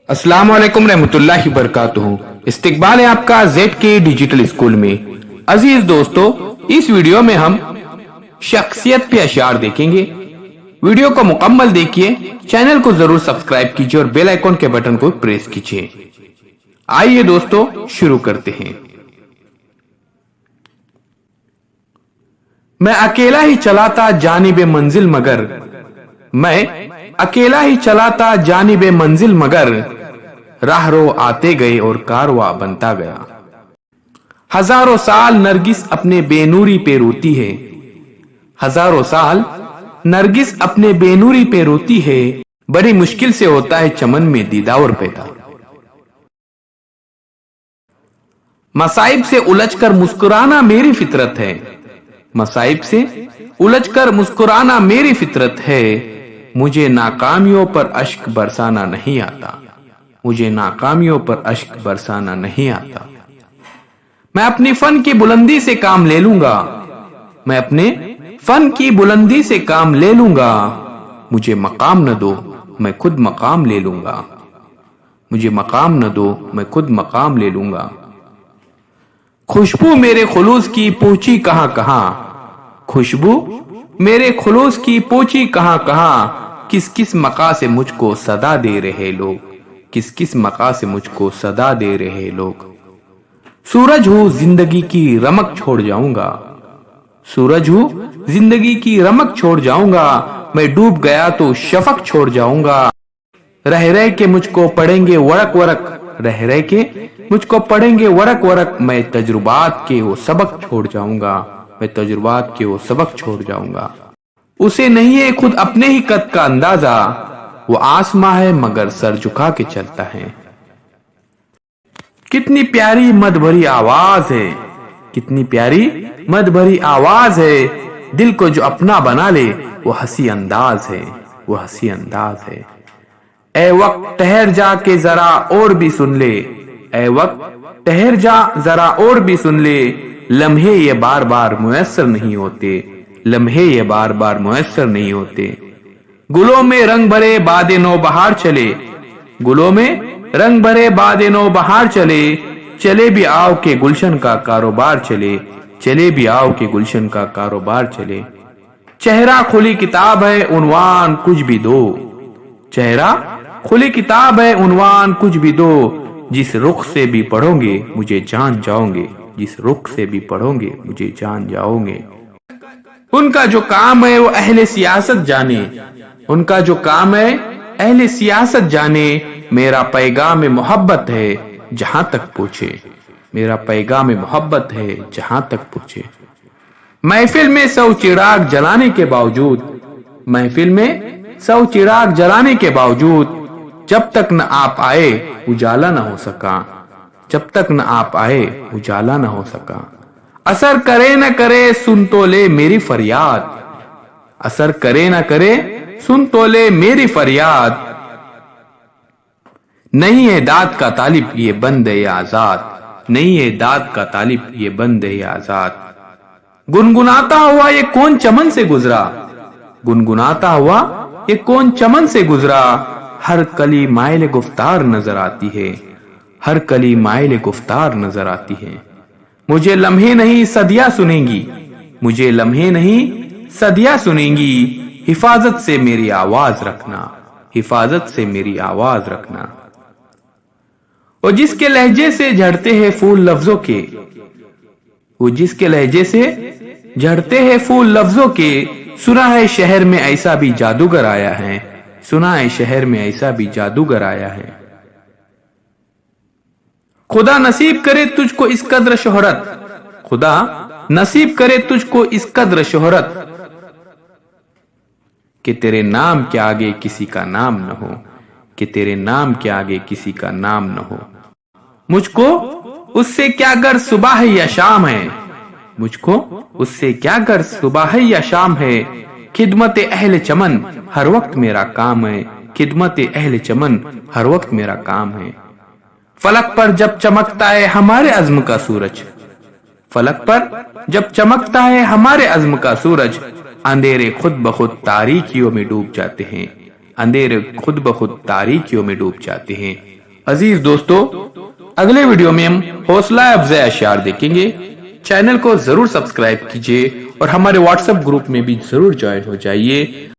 अस्सलाम वालेकुम रहमतुल्लाहि वबरकातुहू। इस्तकबाल है आपका ZK डिजिटल स्कूल में। अजीज दोस्तों, इस वीडियो में हम शख्सियत पे अशार देखेंगे। वीडियो को मुकम्मल देखिए, चैनल को जरूर सब्सक्राइब कीजिए और बेल आइकॉन के बटन को प्रेस कीजिए। आइए दोस्तों शुरू करते हैं। मैं अकेला ही चलाता जानिबे मंजिल मगर, मैं अकेला ही चलाता जानिबे मंजिल मगर, राहरो आते गए और कारवा बनता गया। हजारों साल नरगिस अपने बेनूरी पे रोती है, हजारों साल नरगिस अपने बेनूरी पे रोती है, बड़ी मुश्किल से होता है चमन में दीदार पैदा। मसाइब से उलझकर मुस्कुराना मेरी फितरत है, मसाइब से उलझकर मुस्कुराना मेरी फितरत है, मुझे नाकामियों पर अश्क बरसाना नहीं आता, मुझे नाकामियों पर अश्क बरसाना नहीं आता। मैं अपनी फन की बुलंदी से काम ले लूंगा, मैं अपने फन की बुलंदी से काम ले लूंगा, मुझे मकाम न दो मैं खुद मकाम ले लूंगा, मुझे मकाम न दो मैं खुद मकाम ले लूंगा। खुशबू मेरे खुलूस की पहुंची कहां कहां, खुशबू मेरे खुलूस की पहुंची कहां कहां, किस किस मका से मुझको सदा दे रहे लोग, किस किस मका से मुझको सदा दे रहे लोग। सूरज हूं जिंदगी की रमक छोड़ जाऊंगा, सूरज हूं जिंदगी की रमक छोड़ जाऊंगा, मैं डूब गया तो शफक छोड़ जाऊंगा। रह रह के मुझको पढ़ेंगे वरक वरक, रह रह के मुझको पढ़ेंगे वरक वरक, मैं तजुर्बात के वो सबक छोड़ जाऊंगा, मैं तजुर्बात के वो सबक छोड़ जाऊंगा। उसे नहीं है खुद अपने ही कद का अंदाजा, वो आसमां है मगर सर झुका के चलता है। कितनी प्यारी मद भरी आवाज है, कितनी प्यारी मद भरी आवाज है, दिल को जो अपना बना ले वो हंसी अंदाज है, वो हंसी अंदाज है। ए वक्त ठहर जा के जरा और भी सुन ले, ए वक्त ठहर जा जरा और भी सुन ले, लम्हे ये बार बार मुयस्सर नहीं होते, लम्हे ये बार बार मुयस्सर नहीं होते। गुलों में रंग भरे बादे नो बहार चले, गुलों में रंग भरे बादे नो बहार चले, चले भी आओ के गुलशन का कारोबार चले, चले भी आओ के गुलशन का कारोबार चले। चेहरा खुली किताब है उन्वान कुछ भी दो, चेहरा खुली किताब है उन्वान कुछ भी दो, जिस रुख से भी पढ़ोगे मुझे जान जाओगे, जिस रुख से भी पढ़ोगे मुझे जान जाओगे। उनका जो काम है वो अहले सियासत जाने, उनका जो काम है अहले सियासत जाने, मेरा पैगाम मोहब्बत है जहां तक पूछे, मेरा पैगाम मोहब्बत है जहां तक पूछे। महफिल में 100 चिराग जलाने के बावजूद, महफिल में 100 चिराग जलाने के बावजूद, जब तक न आप आए उजाला न हो सका, जब तक न आप आए उजाला न हो सका। असर करे न करे सुन तो ले मेरी फरियाद, असर करे न करे सुन तो ले मेरी फरियाद। नहीं है दाद का तालिब ये बंद है आजाद, नहीं है दाद का तालिब ये बंद है आजाद। गुनगुनाता हुआ ये कौन चमन से गुजरा, गुनगुनाता हुआ ये कौन चमन से गुजरा, हर कली माइल गुफ्तार नजर आती है, हर कली माइल गुफ्तार नजर आती है। मुझे लम्हे नहीं सदियां सुनेंगी, मुझे लम्हे नहीं सदियां सुनेंगी, हिफाजत से मेरी आवाज रखना, हिफाजत से मेरी आवाज रखना। और जिसके लहजे से झड़ते हैं फूल लफ्जों के, वो जिसके लहजे से झड़ते हैं फूल लफ्जों के, सुना है शहर में ऐसा भी जादूगर आया है, सुना है शहर में ऐसा भी जादूगर आया है। खुदा नसीब करे तुझको इस कद्र शोहरत, खुदा नसीब करे तुझको इस कद्र शोहरत, कि तेरे नाम के आगे किसी का नाम न हो, कि तेरे नाम के आगे किसी का नाम न हो। मुझको उससे क्या गर सुबह है या शाम है, मुझको उससे क्या गर सुबह है या शाम है, खिदमत अहले चमन हर वक्त मेरा काम है, खिदमत अहले चमन हर वक्त मेरा काम है। फलक पर जब चमकता है हमारे अज़्म का सूरज, फलक पर जब चमकता है हमारे अज़्म का सूरज, अंधेरे खुद ब खुद तारीकियों में डूब जाते हैं, अंधेरे खुद ब खुद तारीकियों में डूब जाते हैं। अजीज दोस्तों, अगले वीडियो में हम हौसला अफजा अशआर देखेंगे। चैनल को जरूर सब्सक्राइब कीजिए और हमारे व्हाट्सएप ग्रुप में भी जरूर ज्वाइन हो जाइए।